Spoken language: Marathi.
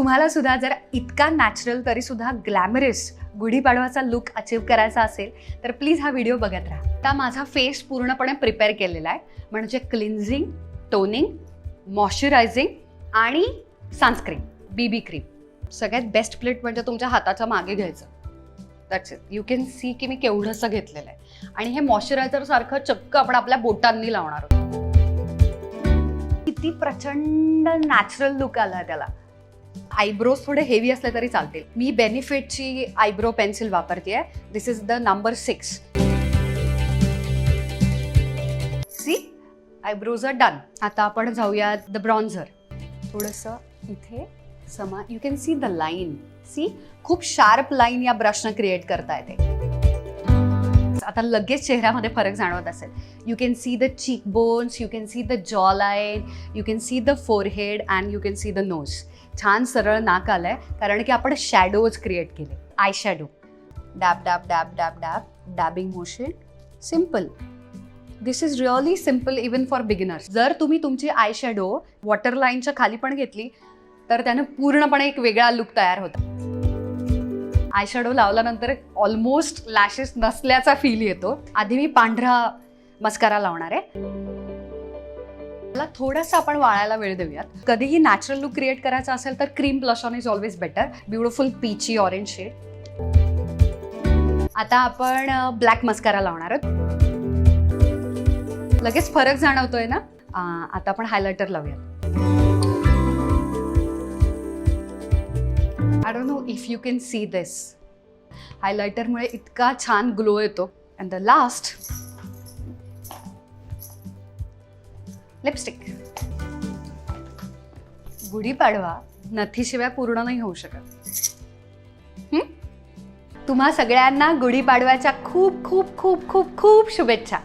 तुम्हाला सुद्धा जर इतका नॅचरल तरी सुद्धा ग्लॅमरस गुढीपाडवाचा लुक अचीव करायचा असेल तर प्लीज हा व्हिडिओ बघत राहा. आता माझा फेस पूर्णपणे प्रिपेअर केलेला आहे, म्हणजे क्लिन्झिंग, टोनिंग, मॉइश्चरायझिंग आणि सनस्क्रीन, बीबी क्रीम. सगळ्यात बेस्ट प्लेट म्हणजे तुमच्या हाताच्या मागे घ्यायचं. That's it. You can C की मी केवढंसं घेतलेलं आहे. आणि हे मॉइश्चरायझर सारखं चक्क आपण आपल्या बोटांनी लावणार आहोत. किती प्रचंड नॅचरल लुक आला त्याला. आयब्रोज थोडे हेवी असले तरी चालतील. मी बेनिफिटची आयब्रो पेन्सिल वापरते. This is the number 6. See, eyebrows are done. आता आपण जाऊया द ब्रॉन्झर. थोडंसं इथे you can see the line. See, खूप शार्प लाईन या ब्रशनं क्रिएट करता येते. आता लगेच चेहऱ्यामध्ये फरक जाणवत असेल. You can see the cheek bones, you can see the jaw line, you can see the forehead and you can see the nose. छान सरळ नाक आलंय कारण की आपण शॅडोज क्रिएट केले. Eye shadow, dab dab dab dab dab, dabbing motion. Simple. This is really simple even for beginners. जर तुम्ही तुमची आय शॅडो वॉटर लाईनच्या खाली पण घेतली तर त्यानं पूर्णपणे एक वेगळा लुक तयार होतो. आय शॅडो लावल्यानंतर ऑलमोस्ट लॅशेस नसल्याचा फील येतो. आधी मी पांढरा मस्कारा लावणार आहे. मला थोडंसं आपण वाळायला वेळ देऊयात. कधीही नॅचरल लुक क्रिएट करायचा असेल तर cream blush on is always better. Beautiful peachy orange shade. आता आपण ब्लॅक मस्कारा लावणार आहोत. लगेच फरक जाणवतोय ना. आता आपण हायलायटर लावूयात. I don't know if you can see this. हायलायटरमुळे इतका छान ग्लो येतो. And the last, lipstick. Gudhi Padwa नथीशिवाय पूर्ण नाही होऊ शकत. तुम्हा सगळ्यांना गुढीपाडव्याच्या खूप खूप खूप खूप खूप शुभेच्छा.